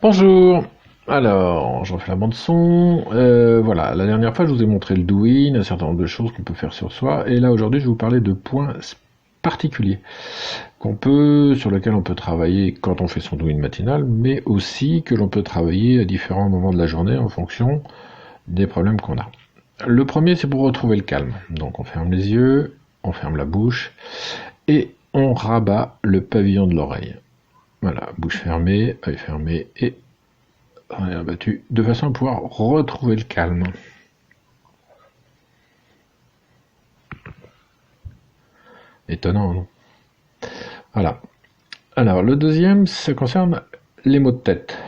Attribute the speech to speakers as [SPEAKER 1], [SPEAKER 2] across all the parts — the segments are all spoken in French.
[SPEAKER 1] Bonjour. Alors, je refais la bande son. Voilà, la dernière fois, je vous ai montré le doing, un certain nombre de choses qu'on peut faire sur soi. Et là, aujourd'hui, je vais vous parler de points particuliers sur lesquels on peut travailler quand on fait son doing matinal, mais aussi que l'on peut travailler à différents moments de la journée en fonction des problèmes qu'on a. Le premier, c'est pour retrouver le calme. Donc, on ferme les yeux, on ferme la bouche et on rabat le pavillon de l'oreille. Voilà, bouche fermée, œil fermé et on est abattu de façon à pouvoir retrouver le calme. Étonnant, non? Voilà. Alors, le deuxième, ça concerne les maux de tête.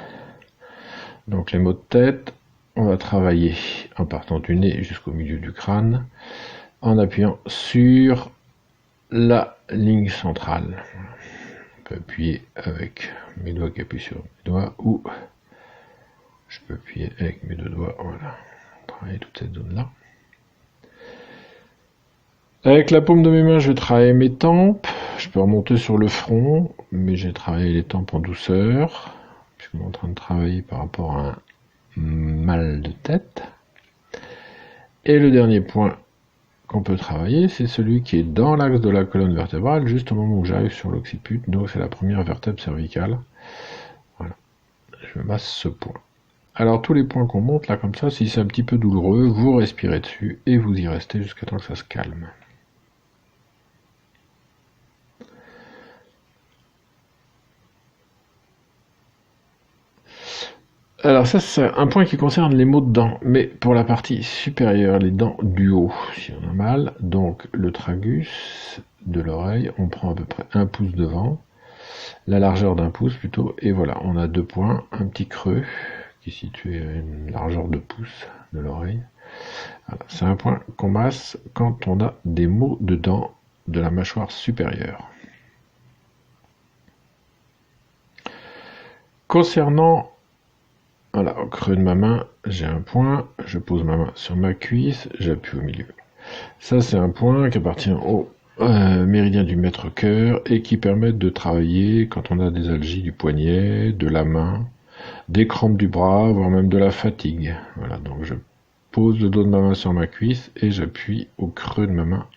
[SPEAKER 1] Donc, les maux de tête, on va travailler en partant du nez jusqu'au milieu du crâne, en appuyant sur la ligne centrale. On peut appuyer avec mes doigts qui appuient sur mes doigts, ou je peux appuyer avec mes deux doigts, voilà. Travailler toute cette zone-là. Avec la paume de mes mains, je vais travailler mes tempes. Je peux remonter sur le front, mais j'ai travaillé les tempes en douceur. Je suis en train de travailler par rapport à un mal de tête. Et le dernier point qu'on peut travailler, c'est celui qui est dans l'axe de la colonne vertébrale, juste au moment où j'arrive sur l'occiput. Donc c'est la première vertèbre cervicale. Voilà. Je masse ce point. Alors tous les points qu'on monte là comme ça, si c'est un petit peu douloureux, vous respirez dessus et vous y restez jusqu'à temps que ça se calme. Alors ça, c'est un point qui concerne les maux de dents, mais pour la partie supérieure, les dents du haut, si on a mal. Donc le tragus de l'oreille, on prend à peu près 1 pouce devant, la largeur d'1 pouce plutôt, et voilà, on a 2 points, un petit creux qui est situé à une largeur de pouce de l'oreille. Voilà, c'est un point qu'on masse quand on a des maux de dents de la mâchoire supérieure. Concernant voilà, au creux de ma main, j'ai un point, je pose ma main sur ma cuisse, j'appuie au milieu. Ça, c'est un point qui appartient au méridien du maître-cœur et qui permet de travailler quand on a des algies du poignet, de la main, des crampes du bras, voire même de la fatigue. Voilà, donc je pose le dos de ma main sur ma cuisse et j'appuie au creux de ma main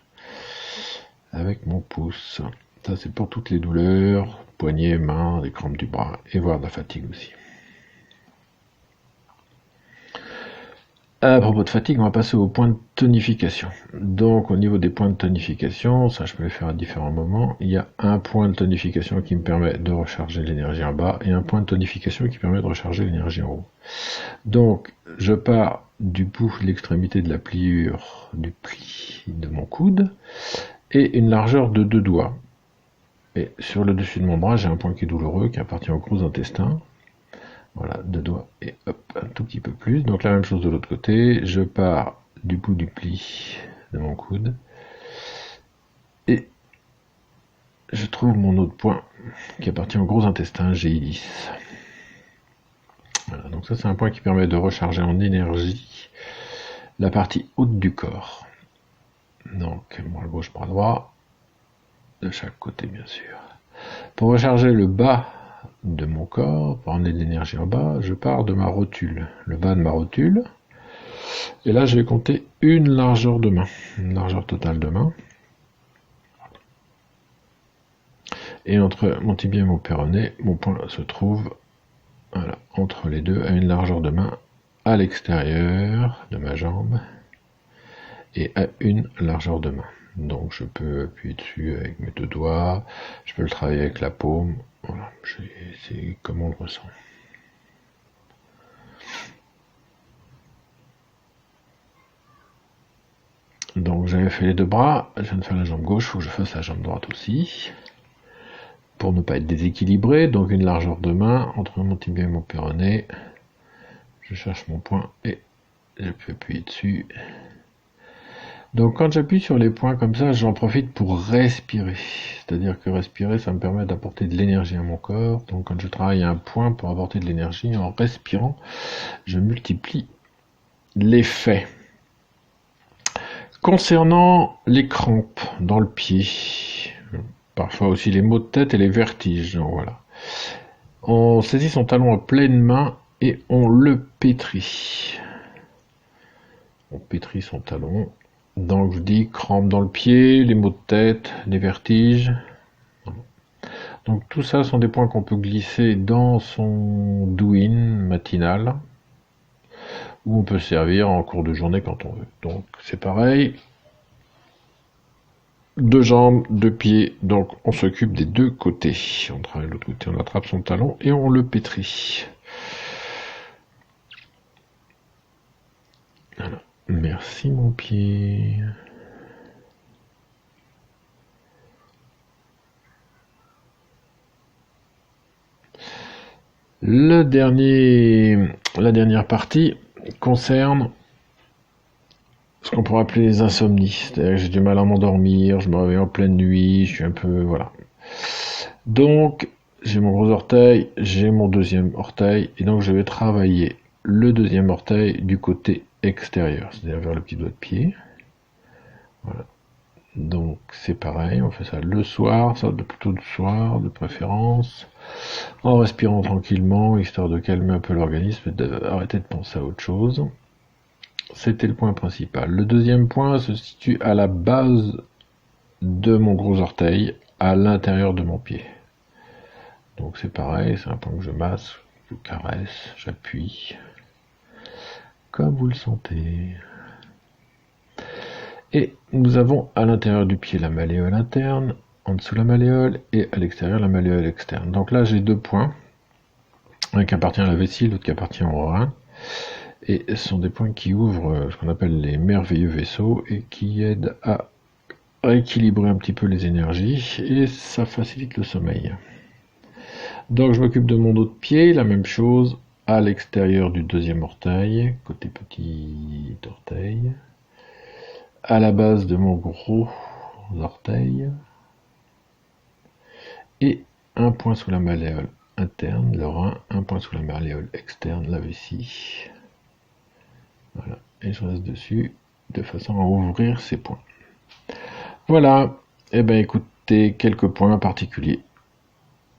[SPEAKER 1] avec mon pouce. Ça, c'est pour toutes les douleurs, poignet, main, des crampes du bras et voire de la fatigue aussi. À propos de fatigue, on va passer au point de tonification. Donc au niveau des points de tonification, ça je peux les faire à différents moments, il y a un point de tonification qui me permet de recharger l'énergie en bas et un point de tonification qui permet de recharger l'énergie en haut. Donc je pars du bout de l'extrémité de la pliure du pli de mon coude et une largeur de 2 doigts. Et sur le dessus de mon bras, j'ai un point qui est douloureux qui appartient au gros intestin. Voilà, 2 doigts et hop, un tout petit peu plus. Donc la même chose de l'autre côté, je pars du bout du pli de mon coude et je trouve mon autre point qui appartient au gros intestin, GI10. Voilà, donc ça c'est un point qui permet de recharger en énergie la partie haute du corps. Donc bras gauche, bras droit, de chaque côté bien sûr. Pour recharger le bas de mon corps, pour emmener de l'énergie en bas, je pars de ma rotule, le bas de ma rotule, et là je vais compter une largeur de main, une largeur totale de main, et entre mon tibia et mon péroné, mon point se trouve voilà, entre les deux, à une largeur de main à l'extérieur de ma jambe, et à une largeur de main. Donc je peux appuyer dessus avec mes 2 doigts, je peux le travailler avec la paume, voilà, c'est comme on le ressent. Donc j'avais fait les 2 bras, je viens de faire la jambe gauche, il faut que je fasse la jambe droite aussi. Pour ne pas être déséquilibré, donc une largeur de main entre mon tibia et mon péroné. Je cherche mon point et je peux appuyer dessus. Donc quand j'appuie sur les points comme ça, j'en profite pour respirer. C'est-à-dire que respirer, ça me permet d'apporter de l'énergie à mon corps. Donc quand je travaille un point pour apporter de l'énergie, en respirant, je multiplie l'effet. Concernant les crampes dans le pied, parfois aussi les maux de tête et les vertiges, donc voilà. On saisit son talon à pleine main et on le pétrit. On pétrit son talon. Donc je dis crampe dans le pied, les maux de tête, les vertiges. Donc tout ça sont des points qu'on peut glisser dans son do-in matinal, où on peut servir en cours de journée quand on veut. Donc c'est pareil. Deux jambes, deux pieds, donc on s'occupe des deux côtés. On travaille de l'autre côté, on attrape son talon et on le pétrit. Voilà. Merci mon pied. La dernière partie concerne ce qu'on pourrait appeler les insomnies. C'est-à-dire que j'ai du mal à m'endormir, je me réveille en pleine nuit, je suis un peu... voilà. Donc, j'ai mon gros orteil, j'ai mon deuxième orteil, et donc je vais travailler le deuxième orteil du côté extérieur, c'est-à-dire vers le petit doigt de pied. Voilà. Donc c'est pareil, on fait ça le soir, ça plutôt le soir de préférence, en respirant tranquillement, histoire de calmer un peu l'organisme et d'arrêter de penser à autre chose. C'était le point principal. Le deuxième point se situe à la base de mon gros orteil, à l'intérieur de mon pied. Donc c'est pareil, c'est un point que je masse, je caresse, j'appuie, comme vous le sentez. Et nous avons à l'intérieur du pied la malléole interne, en dessous la malléole, et à l'extérieur la malléole externe. Donc là j'ai deux points, un qui appartient à la vessie, l'autre qui appartient au rein. Et ce sont des points qui ouvrent ce qu'on appelle les merveilleux vaisseaux et qui aident à rééquilibrer un petit peu les énergies et ça facilite le sommeil. Donc je m'occupe de mon dos de pied, la même chose à l'extérieur du deuxième orteil, côté petit orteil, à la base de mon gros orteil et un point sous la malléole interne, le rein, un point sous la malléole externe, la vessie. Voilà, et je reste dessus de façon à ouvrir ces points. Voilà, et bien écoutez, quelques points particuliers.